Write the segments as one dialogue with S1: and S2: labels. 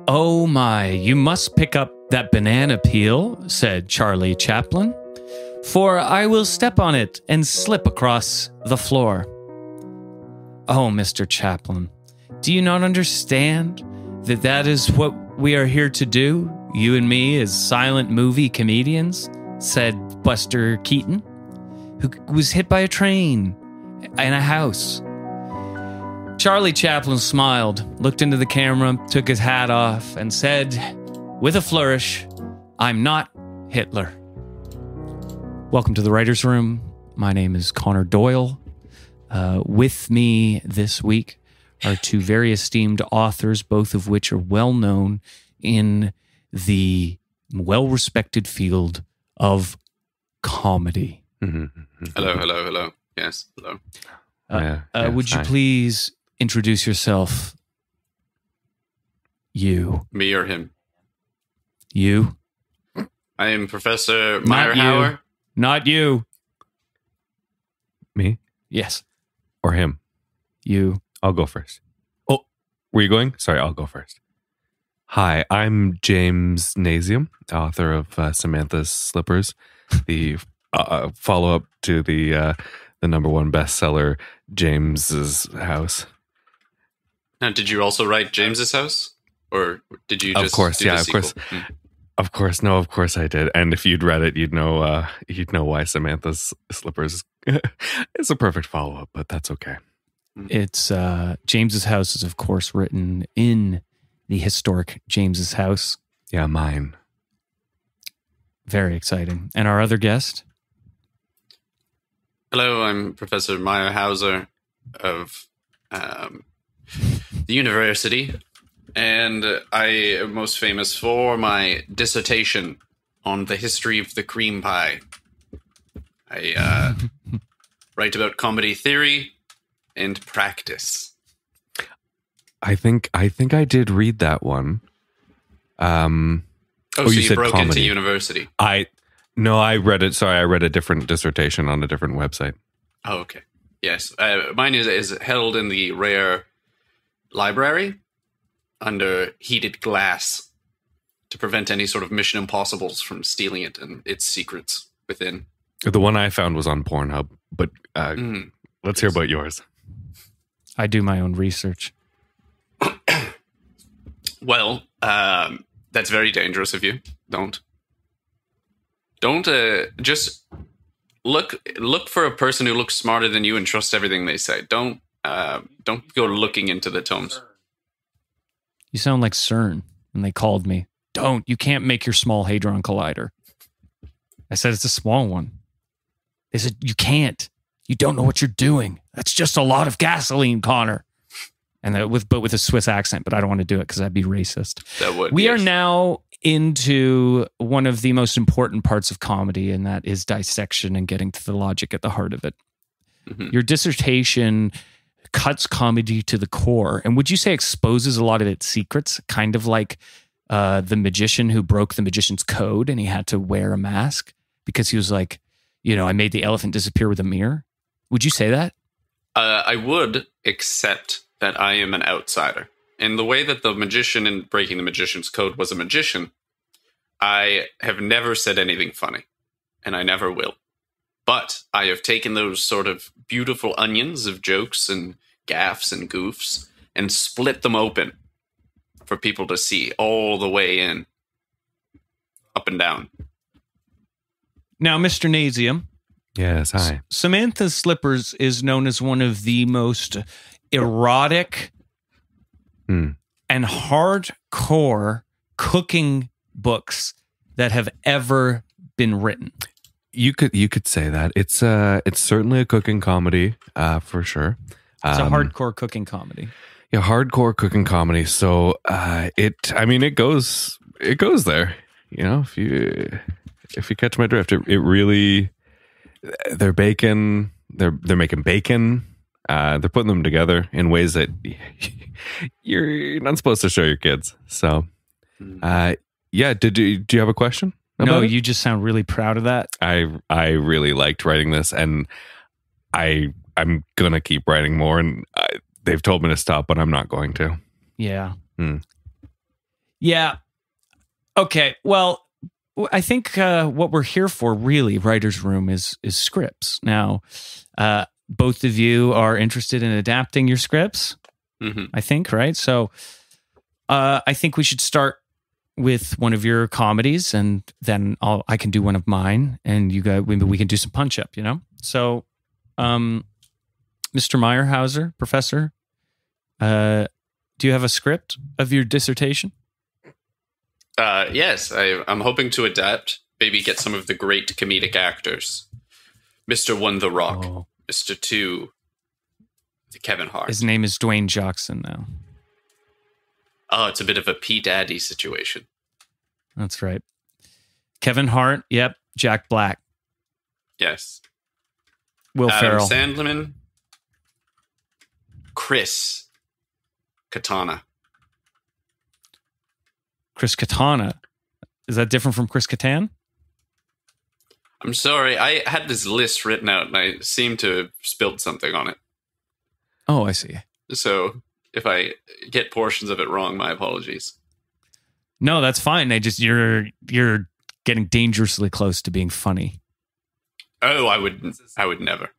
S1: "Oh my, you must pick up that banana peel," said Charlie Chaplin, "for I will step on it and slip across the floor." "Oh, Mr. Chaplin, do you not understand that that is what we are here to do, you and me as silent movie comedians?" said Buster Keaton, who was hit by a train in a house. Charlie Chaplin smiled, looked into the camera, took his hat off, and said, with a flourish, "I'm not Hitler." Welcome to the Writers Room. My name is Connor Doyle. With me this week are two very esteemed authors, both of which are well known in the well-respected field of comedy.
S2: Hello. Yes, hello.
S1: Would you please introduce yourself? You.
S2: Me or him?
S1: You.
S2: I am Professor Myerhauser.
S1: Not you.
S3: Me?
S1: Yes.
S3: Or him?
S1: You.
S3: I'll go first. Oh, were you going? Sorry, I'll go first. Hi, I'm James Nasium, author of Samantha Slippers, the follow-up to the number one bestseller, James's House.
S2: Now, did you also write James's House? Or did you just
S3: Of course,
S2: do the
S3: yeah, of
S2: sequel?
S3: course. Of course, no, of course I did. And if you'd read it, you'd know why Samantha's Slippers is a perfect follow-up, but that's okay.
S1: It's James's House is, of course, written in the historic James's House.
S3: Yeah, mine.
S1: Very exciting. And our other guest?
S2: Hello, I'm Professor Myerhauser of the university, and I am most famous for my dissertation on the history of the cream pie. I write about comedy theory and practice.
S3: I think I did read that one.
S2: So you
S3: said
S2: broke
S3: comedy.
S2: into university.
S3: I read it. Sorry, I read a different dissertation on a different website.
S2: Oh, okay. Yes. Mine is held in the rare library under heated glass to prevent any sort of Mission Impossibles from stealing it and its secrets within.
S3: The one I found was on Pornhub, but let's hear about yours.
S1: I do my own research.
S2: Well, that's very dangerous of you. Don't just look for a person who looks smarter than you and trust everything they say. Don't go looking into the tomes.
S1: You sound like CERN when they called me. You can't make your small Hadron Collider. I said, it's a small one. They said, you can't. You don't know what you're doing. That's just a lot of gasoline, Connor. And with a Swiss accent, but I don't want to do it because that'd be racist.
S2: That would.
S1: We are now into one of the most important parts of comedy, and that is dissection and getting to the logic at the heart of it. Mm-hmm. Your dissertation cuts comedy to the core, and would you say exposes a lot of its secrets, kind of like the magician who broke the magician's code and he had to wear a mask because he was like, I made the elephant disappear with a mirror? Would you say that?
S2: I would, except that I am an outsider. In the way that the magician in breaking the magician's code was a magician, I have never said anything funny, and I never will. But I have taken those sort of beautiful onions of jokes and gaffes and goofs and split them open for people to see all the way in, up and down.
S1: Now, Mr. Nasium.
S3: Yes, hi.
S1: Samantha Slippers is known as one of the most erotic and hardcore cooking books that have ever been written.
S3: You could say that. It's certainly a cooking comedy, for sure.
S1: It's a hardcore cooking comedy.
S3: Yeah, hardcore cooking comedy. So it goes there. If you catch my drift, it really, they're making bacon. They're putting them together in ways that you're not supposed to show your kids. So, yeah. Do you have a question?
S1: No,
S3: it?
S1: You just sound really proud of that.
S3: I really liked writing this, and I'm gonna keep writing more. And they've told me to stop, but I'm not going to.
S1: Yeah. Yeah. Okay. Well, I think what we're here for, really, Writers Room, is scripts. Now, both of you are interested in adapting your scripts, I think, right? So I think we should start with one of your comedies, and then I can do one of mine, and you guys, we can do some punch up, So, Mr. Myerhauser, Professor, do you have a script of your dissertation?
S2: Yes, I'm hoping to adapt, maybe get some of the great comedic actors. Mr. 1, The Rock. Mr. 2, Kevin Hart.
S1: His name is Dwayne Johnson now.
S2: Oh, it's a bit of a P. Daddy situation.
S1: That's right. Kevin Hart, yep. Jack Black.
S2: Yes.
S1: Will
S2: Adam
S1: Ferrell.
S2: Sandlerman. Chris Katana.
S1: Chris Katana. Is that different from Chris Kattan?
S2: I'm sorry, I had this list written out and I seem to have spilled something on it.
S1: Oh, I see.
S2: So if I get portions of it wrong, my apologies.
S1: No, that's fine. You're getting dangerously close to being funny.
S2: Oh, I would never.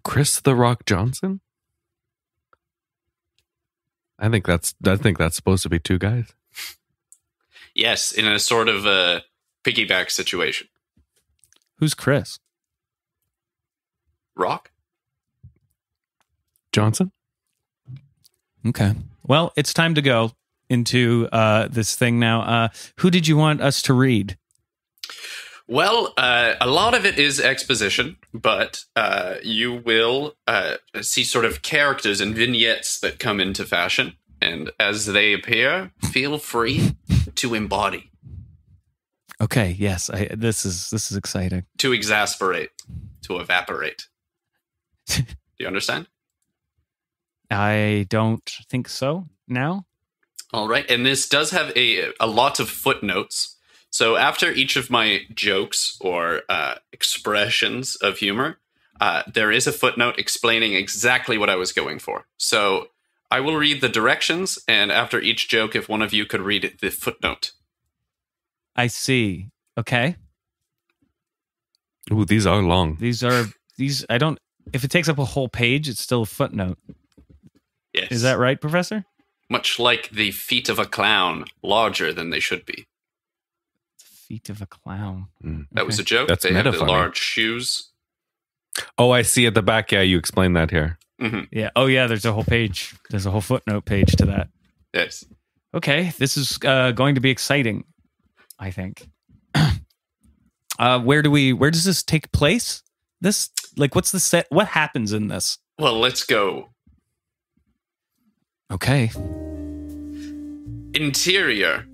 S3: Chris the Rock Johnson? I think that's supposed to be two guys.
S2: Yes, in a sort of a piggyback situation.
S1: Who's Chris?
S2: Rock?
S3: Johnson?
S1: Okay. Well, it's time to go into this thing now. Who did you want us to read?
S2: Well, a lot of it is exposition, but you will see sort of characters and vignettes that come into fashion. And as they appear, feel free to embody.
S1: Okay, yes. This is exciting.
S2: To exasperate. To evaporate. Do you understand?
S1: I don't think so now.
S2: All right. And this does have a lot of footnotes. So after each of my jokes or expressions of humor, there is a footnote explaining exactly what I was going for. So I will read the directions, and after each joke, if one of you could read the footnote.
S1: I see. Okay.
S3: Ooh, these are long.
S1: These, if it takes up a whole page, it's still a footnote.
S2: Yes.
S1: Is that right, Professor?
S2: Much like the feet of a clown, larger than they should be.
S1: Feet of a clown.
S2: That was a joke.
S3: That's
S2: they have the
S3: metaphor.
S2: large shoes.
S3: Oh, I see at the back. Yeah, you explained that here.
S2: Mm-hmm.
S1: Yeah. Oh, yeah. There's a whole page. There's a whole footnote page to that.
S2: Yes.
S1: Okay. This is going to be exciting, I think. Where does this take place? What's the set? What happens in this?
S2: Well, let's go.
S1: Okay.
S2: Interior.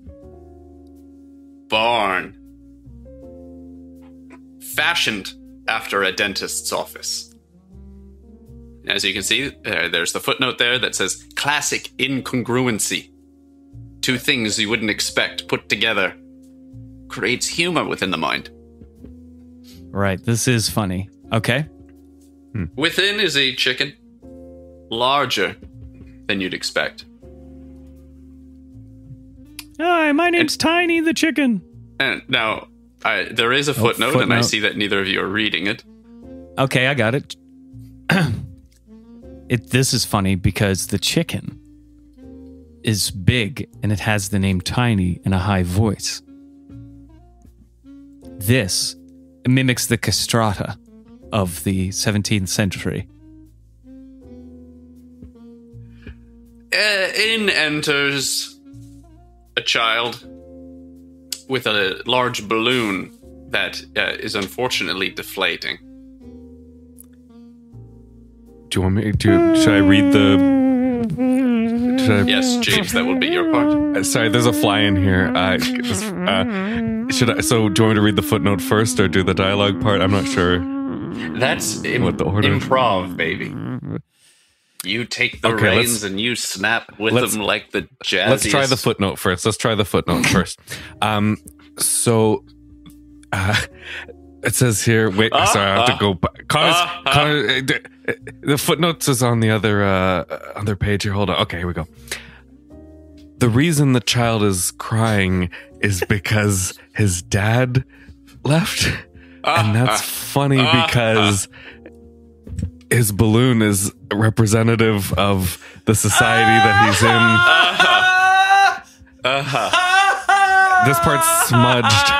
S2: Barn. Fashioned after a dentist's office. As you can see, there's the footnote there that says classic incongruency. Two things you wouldn't expect put together. Creates humor within the mind.
S1: Right. This is funny. Okay.
S2: Within is a chicken. Larger than you'd expect.
S1: Hi, my name's Tiny the chicken.
S2: And now, there is a footnote, and I see that neither of you are reading it.
S1: Okay, I got it. This is funny because the chicken is big and it has the name Tiny in a high voice. This mimics the castrata of the 17th century.
S2: In enters a child with a large balloon that is unfortunately deflating.
S3: Do you want me to? Should I read the?
S2: Yes, James, that will be your part.
S3: Sorry, there's a fly in here. Should I? So, do you want me to read the footnote first or do the dialogue part? I'm not sure.
S2: That's
S3: what the order is.
S2: improv, baby. You take the reins and you snap with them like the jazziest.
S3: Let's try the footnote first. It says here. Wait, sorry, I have to go back. Connor, the footnotes is on the other page here. Hold on. Okay, here we go. The reason the child is crying is because his dad left. And that's funny because his balloon is representative of the society that he's in. This part's smudged.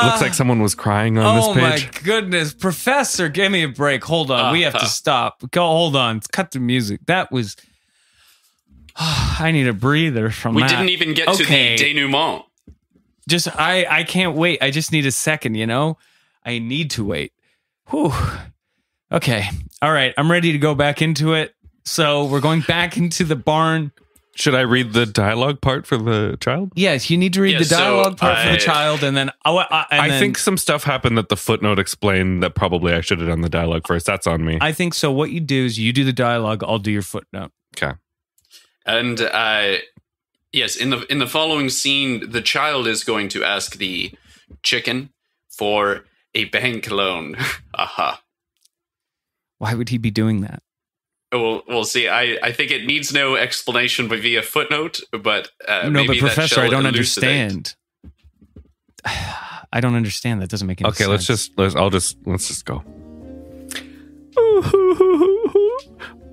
S3: Looks like someone was crying on this page.
S1: Oh my goodness. Professor, give me a break. Hold on. We have to stop. Hold on. Cut the music. That was... I need a breather from that.
S2: We didn't even get to the denouement.
S1: Just, I can't wait. I just need a second, you know? I need to wait. Whew. Okay. All right. I'm ready to go back into it. So we're going back into the barn.
S3: Should I read the dialogue part for the child?
S1: Yes, you need to read the dialogue part for the child, and then I
S3: think some stuff happened that the footnote explained that probably I should have done the dialogue first. That's on me.
S1: I think so. What you do is you do the dialogue, I'll do your footnote.
S3: Okay.
S2: And yes, in the following scene, the child is going to ask the chicken for a bank loan. Aha.
S1: Why would he be doing that?
S2: We'll see. I think it needs no explanation via footnote, but
S1: no, but Professor, I don't understand. I don't understand. That doesn't make any sense.
S3: Okay, let's just go.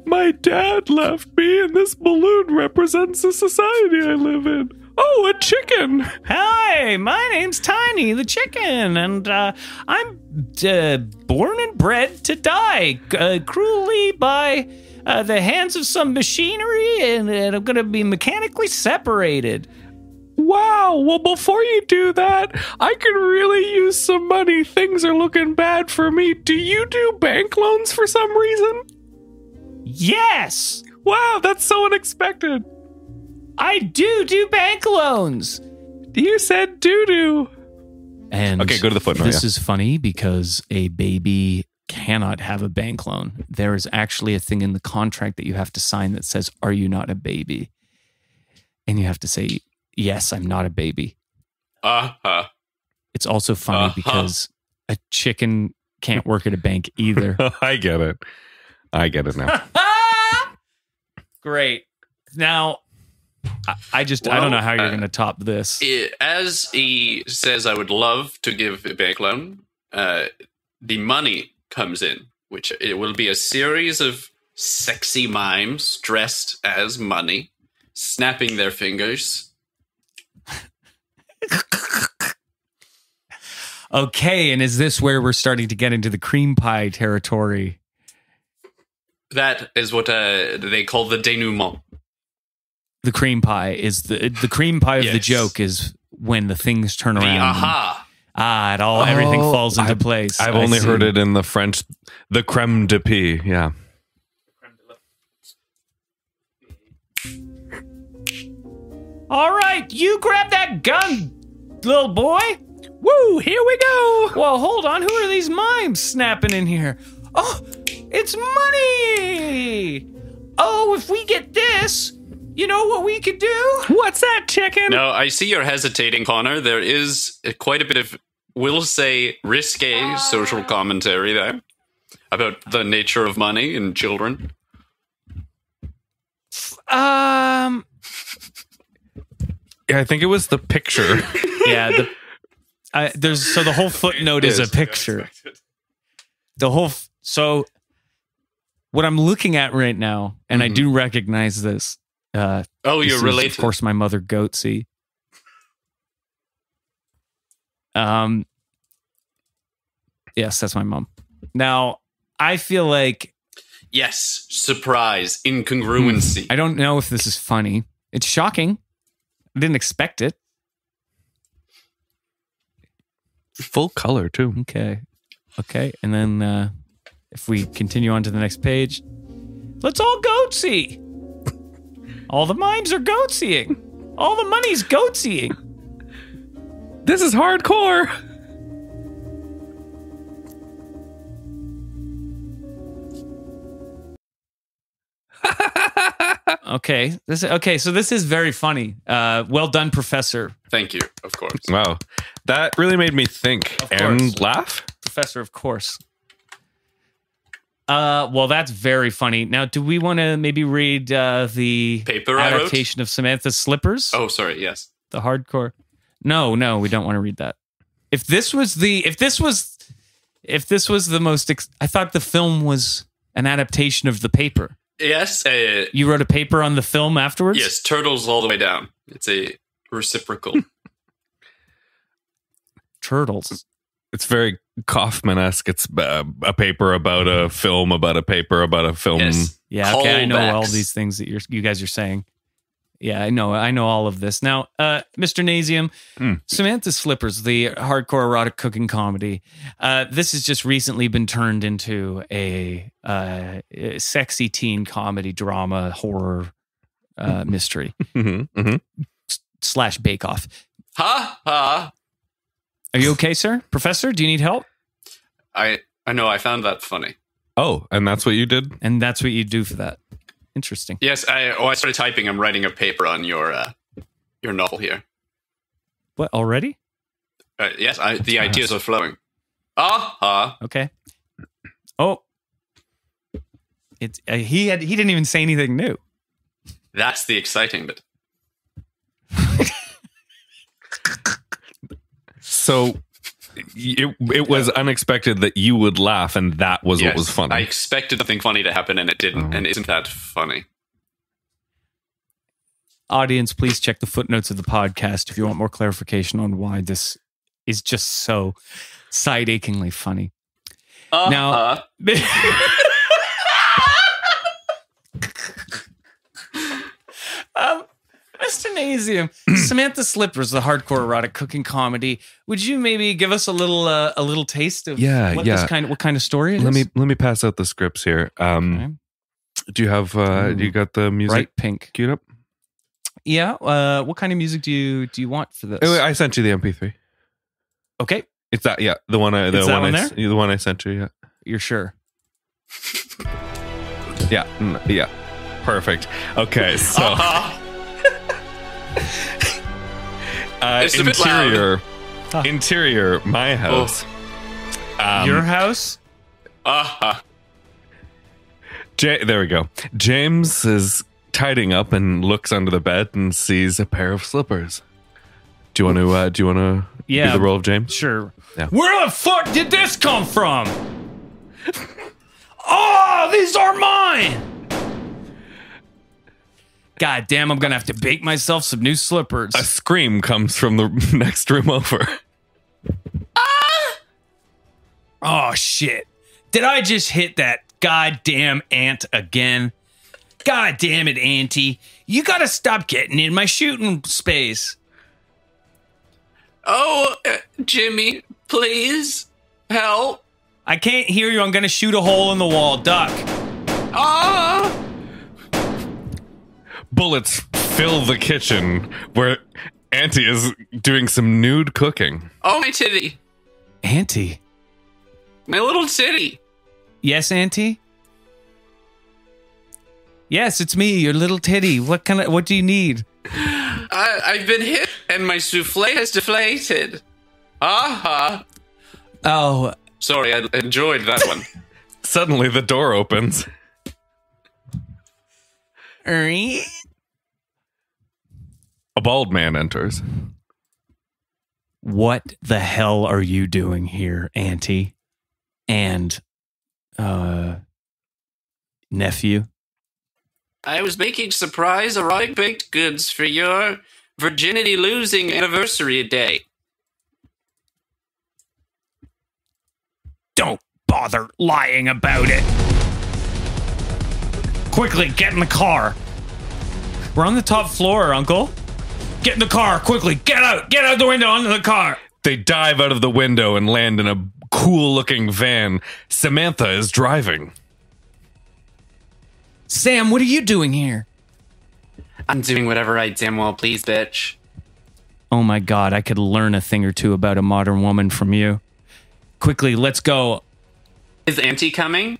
S3: My dad left me, and this balloon represents the society I live in. Oh, a chicken!
S1: Hi, my name's Tiny the chicken, and I'm born and bred to die cruelly by the hands of some machinery, and I'm going to be mechanically separated.
S3: Wow, well, before you do that, I could really use some money. Things are looking bad for me. Do you do bank loans for some reason?
S1: Yes!
S3: Wow, that's so unexpected.
S1: I do bank loans.
S3: You said doo-doo.
S1: And
S3: okay, go to the footnote.
S1: This is funny because a baby cannot have a bank loan. There is actually a thing in the contract that you have to sign that says, "Are you not a baby?" And you have to say, "Yes, I'm not a baby." It's also funny because a chicken can't work at a bank either.
S3: I get it now.
S1: Great. Now, I don't know how you're going to top this.
S2: As he says, I would love to give a bank loan. The money comes in, which it will be a series of sexy mimes dressed as money, snapping their fingers.
S1: Okay, and is this where we're starting to get into the cream pie territory?
S2: That is what they call the denouement.
S1: The cream pie is the cream pie of the joke is when the things turn around.
S2: The aha.
S1: Everything falls into place.
S3: I've only heard it in the French, the crème de pie. Yeah.
S1: All right, you grab that gun, little boy.
S3: Woo, here we go.
S1: Well, hold on. Who are these mimes snapping in here? Oh, it's money. Oh, if we get this, you know what we could do?
S3: What's that, chicken?
S2: No, I see you're hesitating, Connor. There is quite a bit of, we'll say, risque social commentary there about the nature of money and children.
S3: Yeah, I think it was the picture.
S1: Yeah, the whole footnote is a picture. So what I'm looking at right now, and I do recognize this.
S2: You're related.
S1: Of course, my mother, Goatsy. Yes, that's my mom. Now, I feel like...
S2: Yes, surprise, incongruency.
S1: I don't know if this is funny. It's shocking. I didn't expect it.
S3: Full color, too.
S1: Okay. And then if we continue on to the next page, let's all Goatsy. All the mimes are goatseeing. All the money's goatseeing.
S3: This is hardcore.
S1: Okay. So this is very funny. Well done, Professor.
S2: Thank you, of course.
S3: Wow. That really made me think and laugh.
S1: Professor, of course. Well, that's very funny. Now, do we want to maybe read the
S2: Paper I wrote?
S1: adaptation of Samantha Slippers?
S2: Oh, sorry. Yes.
S1: The hardcore. No, we don't want to read that. If this was the most, I thought the film was an adaptation of the paper.
S2: Yes.
S1: You wrote a paper on the film afterwards?
S2: Yes. Turtles all the way down. It's a reciprocal.
S1: Turtles.
S3: It's very Kaufman-esque. It's a paper about a film about a paper about a film.
S2: Yes.
S1: Yeah, okay, I know
S2: Callbacks.
S1: all these things that you guys are saying. Yeah, I know all of this. Now, Mr. Nasium, Samantha Slippers, the hardcore erotic cooking comedy. This has just recently been turned into a sexy teen comedy drama horror mystery / Bake Off.
S2: Ha ha.
S1: Are you okay, sir? Professor, do you need help?
S2: I know. I found that funny.
S3: Oh, and that's what you did?
S1: And that's what you do for that. Interesting.
S2: Yes. I started typing. I'm writing a paper on your novel here.
S1: What, already?
S2: Yes. The ideas are flowing. Ha.
S1: Okay. Oh. It's he didn't even say anything new.
S2: That's the exciting bit.
S3: So it was unexpected that you would laugh, and that was
S2: Yes,
S3: what was funny.
S2: I expected something funny to happen, and it didn't. And isn't that funny?
S1: Audience, please check the footnotes of the podcast if you want more clarification on why this is just so side-achingly funny. Now, Mr. Nasium, Samantha Slippers, the hardcore erotic cooking comedy. Would you maybe give us a little taste of what kind of story it is?
S3: Let me pass out the scripts here.
S1: Okay.
S3: Do you have do you got the music
S1: Bright pink.
S3: queued up?
S1: Yeah. What kind of music do you want for this?
S3: Oh, I sent you the MP3.
S1: Okay.
S3: It's that, yeah, the one I sent you. Yeah,
S1: You're sure?
S3: yeah, perfect. Okay, so
S2: It's a bit loud.
S3: interior, my house.
S1: Your house?
S3: There we go. James is tidying up and looks under the bed and sees a pair of slippers. Do you want to
S1: Yeah.
S3: do the role of James?
S1: Sure.
S3: Yeah.
S1: Where the fuck did this come from? Oh, these are mine! God damn, I'm gonna have to bake myself some new slippers.
S3: A scream comes from the next room over.
S1: Oh shit. Did I just hit that goddamn ant again? God damn it, Auntie. You gotta stop getting in my shooting space.
S2: Oh, Jimmy, please help.
S1: I can't hear you. I'm gonna shoot a hole in the wall. Duck.
S3: Bullets fill the kitchen where Auntie is doing some nude cooking.
S2: Oh, my titty.
S1: Auntie.
S2: My little titty.
S1: Yes, Auntie? Yes, it's me, your little titty. What do you need?
S2: I've been hit and my souffle has deflated.
S1: Oh.
S2: Sorry, I enjoyed that one.
S3: Suddenly the door opens.
S1: A
S3: bald man enters.
S1: What the hell are you doing here, Auntie? And, nephew?
S2: I was making surprise erotic baked goods for your virginity losing anniversary day.
S1: Don't bother lying about it. Quickly, get in the car. We're on the top floor, Uncle. Get in the car, quickly. Get out the window, onto the car.
S3: They dive out of the window and land in a cool-looking van. Samantha is driving.
S1: Sam, what are you doing here?
S2: I'm doing whatever I damn well please, bitch.
S1: Oh my God, I could learn a thing or two about a modern woman from you. Quickly, let's go.
S2: Is Auntie coming?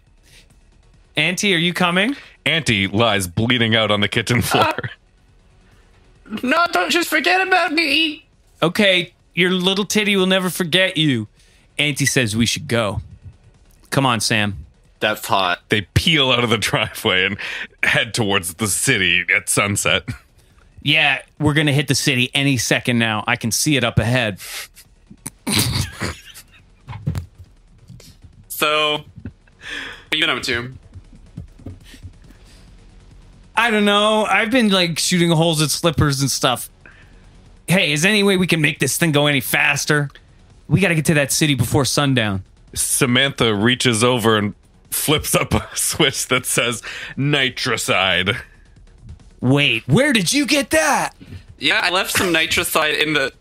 S1: Auntie, are you coming?
S3: Auntie lies bleeding out on the kitchen floor.
S2: No, don't just forget about me.
S1: Okay, your little titty will never forget you. Auntie says we should go. Come on, Sam.
S2: That's hot.
S3: They peel out of the driveway and head towards the city at sunset.
S1: Yeah, we're going to hit the city any second now. I can see it up ahead.
S2: So, what are you been up to?
S1: I don't know. I've been like shooting holes at Slippers and stuff. Hey, is there any way we can make this thing go any faster? We got to get to that city before sundown.
S3: Samantha reaches over and flips up a switch that says nitricide.
S1: Wait, where did you get that?
S2: Yeah, I left some nitricide in the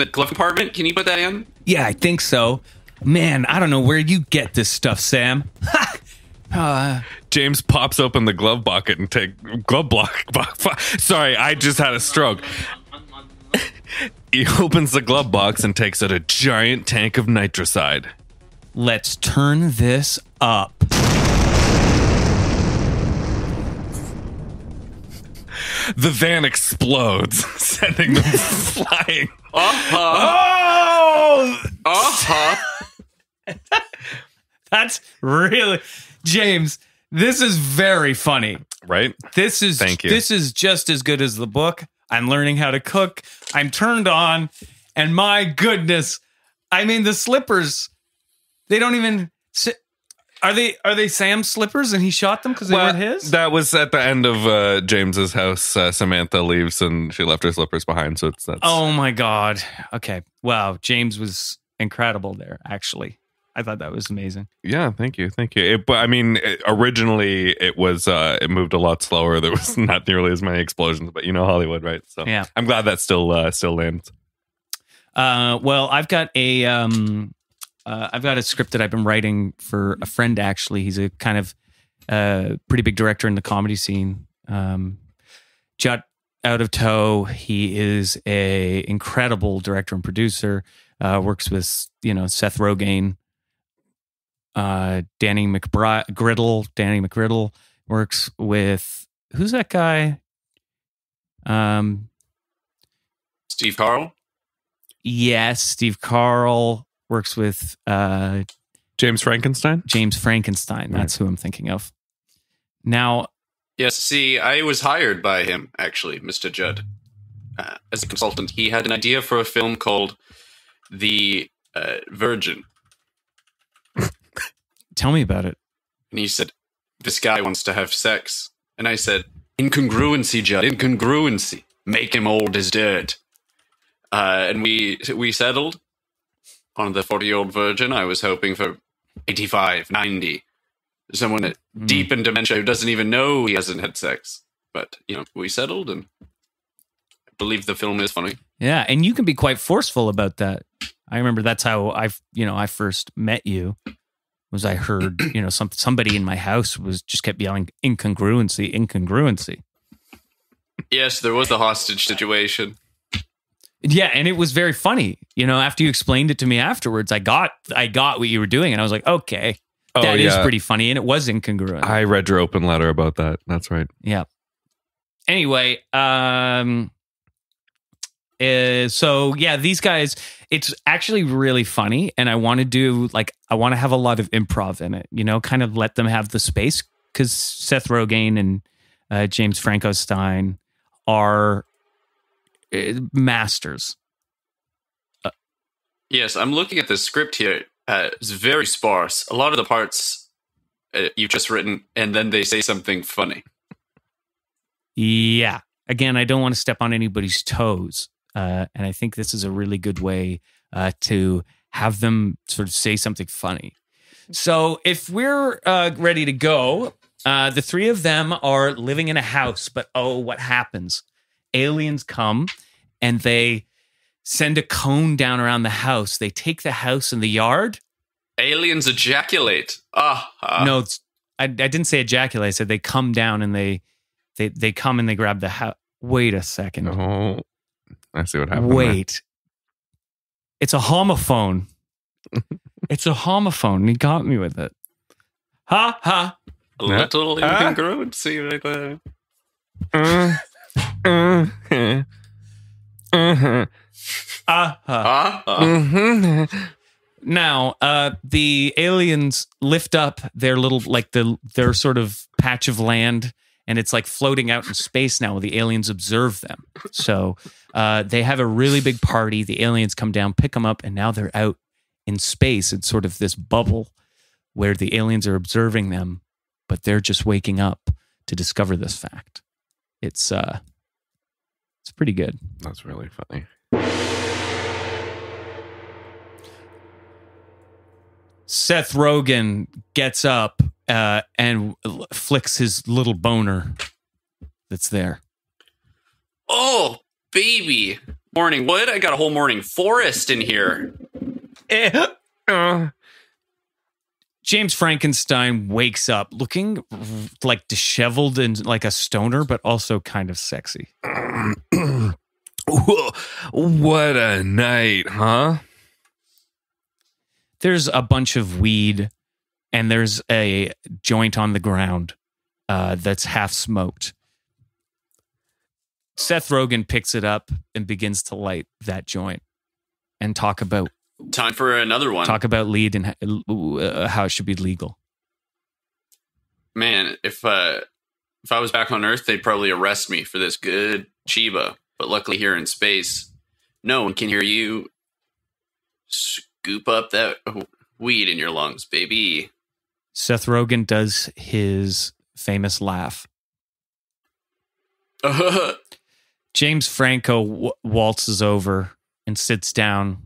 S2: glove compartment. Can you put that in?
S1: Yeah, I think so. Man, I don't know where you get this stuff, Sam.
S3: James pops open the glove bucket and Sorry, I just had a stroke. He opens the glove box and takes out a giant tank of nitricide.
S1: Let's turn this up.
S3: The van explodes, sending them flying.
S1: Oh! That's really... James, this is very funny.
S3: Right? Thank you.
S1: This is just as good as the book. I'm learning how to cook. I'm turned on. And my goodness, I mean, the Slippers, they don't even... Are they Sam's slippers and he shot them because they weren't his?
S3: That was at the end of James's house. Samantha leaves and she left her slippers behind. So that's...
S1: Oh my God. Okay. Wow. James was incredible there, actually. I thought that was amazing.
S3: Yeah, thank you. But I mean, originally it was it moved a lot slower. There was not nearly as many explosions, but you know Hollywood, right? So
S1: yeah,
S3: I'm glad that still lands.
S1: Well, I've got a script that I've been writing for a friend. Actually, he's a kind of pretty big director in the comedy scene. Judd Out of Toe. He is a incredible director and producer. Works with Seth Rogen. Danny McGriddle works with, who's that guy?
S2: Steve Carell?
S1: Yes, Steve Carell works with
S3: James Frankenstein?
S1: James Frankenstein. That's who I'm thinking of. Now,
S2: yes, see, I was hired by him, actually, Mr. Judd, as a consultant. He had an idea for a film called The Virgin.
S1: Tell me about it.
S2: And he said, this guy wants to have sex. And I said, incongruency, Judd, incongruency. Make him old as dirt. And we settled on the 40-year-old virgin. I was hoping for 85, 90. Someone deep in dementia who doesn't even know he hasn't had sex. But, we settled, and I believe the film is funny.
S1: Yeah, and you can be quite forceful about that. I remember that's how I first met you. Was I heard, somebody in my house just kept yelling incongruency.
S2: Yes, there was a hostage situation.
S1: Yeah, and it was very funny. After you explained it to me afterwards, I got what you were doing, and I was like, okay, that is pretty funny, and it was incongruent.
S3: I read your open letter about that. That's right.
S1: Yeah. Anyway, so yeah, these guys, it's actually really funny, and I want to have a lot of improv in it, kind of let them have the space, because Seth Rogen and James Frankenstein are masters.
S2: Yes, I'm looking at the script here. It's very sparse. A lot of the parts you've just written, and then they say something funny.
S1: Yeah. Again, I don't want to step on anybody's toes. And I think this is a really good way to have them sort of say something funny. So if we're ready to go, the three of them are living in a house, but what happens? Aliens come and they send a cone down around the house. They take the house and the yard.
S2: Aliens ejaculate.
S1: No, I didn't say ejaculate. I said they come down and they come and they grab the house. Wait a second.
S3: Oh, I see what happened.
S1: Wait. It's a homophone. It's a homophone. He got me with it. Ha ha.
S2: A little incongruency right there.
S1: Now, the aliens lift up their little, like their sort of patch of land, and it's like floating out in space now. The aliens observe them. So they have a really big party. The aliens come down, pick them up, and now they're out in space. It's sort of this bubble where the aliens are observing them, but they're just waking up to discover this fact. It's pretty good.
S3: That's really funny.
S1: Seth Rogen gets up and flicks his little boner that's there.
S2: Oh, baby. Morning wood. I got a whole morning forest in here.
S1: James Frankenstein wakes up looking like disheveled and like a stoner, but also kind of sexy.
S3: What a night, huh?
S1: There's a bunch of weed and there's a joint on the ground that's half smoked. Seth Rogen picks it up and begins to light that joint and talk about
S2: Time for another one.
S1: lead and how it should be legal.
S2: Man, if I was back on Earth, they'd probably arrest me for this good Chiba. But luckily here in space, no one can hear you scoop up that weed in your lungs, baby.
S1: Seth Rogen does his famous laugh. James Franco waltzes over and sits down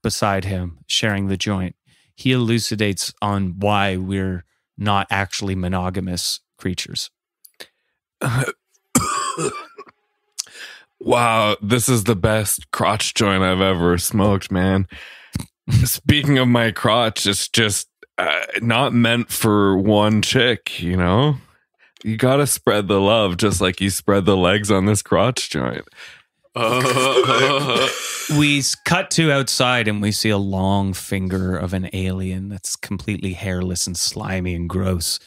S1: beside him, sharing the joint. He elucidates on why we're not actually monogamous creatures.
S3: Wow, this is the best crotch joint I've ever smoked, man. Speaking of my crotch, it's just not meant for one chick, you know? You gotta spread the love just like you spread the legs on this crotch joint.
S1: We cut to outside and we see a long finger of an alien that's completely hairless and slimy and gross.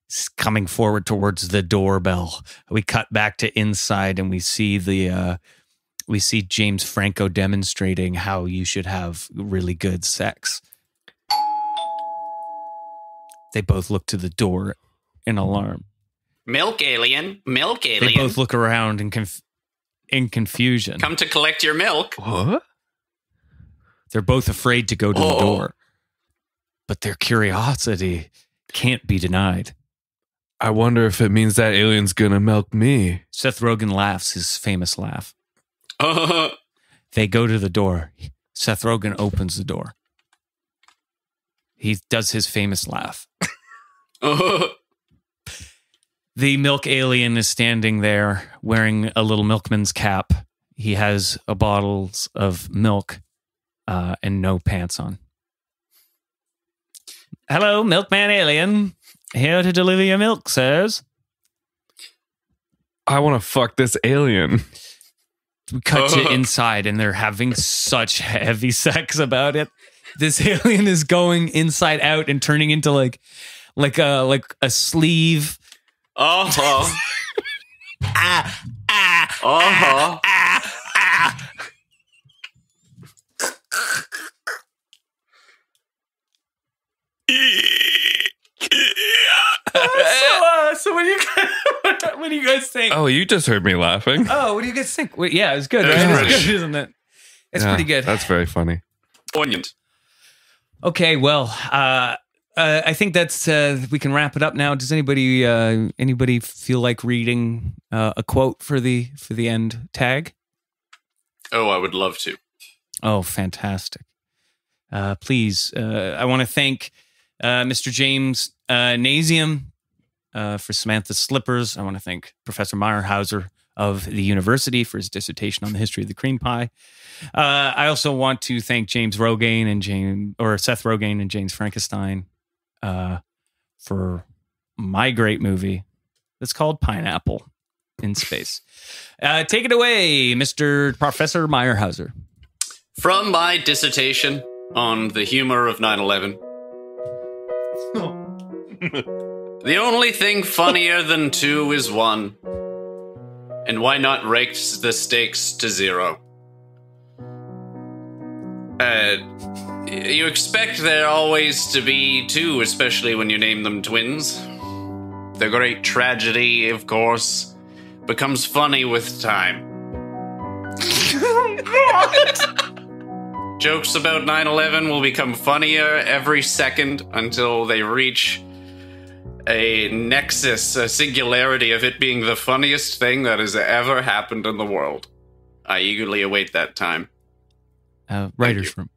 S1: It's coming forward towards the doorbell. We cut back to inside and we see James Franco demonstrating how you should have really good sex. They both look to the door in alarm.
S2: Milk alien. Milk alien.
S1: They both look around in confusion.
S2: Come to collect your milk.
S3: What?
S1: They're both afraid to go to the door. But their curiosity can't be denied.
S3: I wonder if it means that alien's gonna milk me.
S1: Seth Rogen laughs his famous laugh. They go to the door. Seth Rogen opens the door. He does his famous laugh. The milk alien is standing there wearing a little milkman's cap. He has a bottles of milk and no pants on. Hello, milkman alien. Here to deliver your milk, sirs.
S3: I want to fuck this alien.
S1: We cut to inside and they're having such heavy sex about it. This alien is going inside out and turning into like a sleeve.
S2: Uh-huh. So what do you guys think?
S3: Oh, you just heard me laughing.
S1: Oh, what do you guys think? Wait, yeah, it was good, right? It's good, isn't it? It's pretty good.
S3: That's very funny.
S2: Poignant.
S1: Okay, well, I think that's we can wrap it up now. Does anybody feel like reading a quote for the end tag?
S2: Oh, I would love to.
S1: Oh, fantastic! Please, I want to thank Mr. James Nasium for Samantha Slippers. I want to thank Professor Myerhauser of the university for his dissertation on the history of the cream pie. I also want to thank Seth Rogen and James Frankenstein for my great movie that's called Pineapple in Space. Take it away, Mr. Professor Myerhauser.
S2: From my dissertation on the humor of 9/11. The only thing funnier than 2 is 1. And why not raise the stakes to 0? You expect there always to be two, especially when you name them twins. The great tragedy, of course, becomes funny with time. Jokes about 9/11 will become funnier every second until they reach a nexus, a singularity of it being the funniest thing that has ever happened in the world. I eagerly await that time.
S1: Writers Room.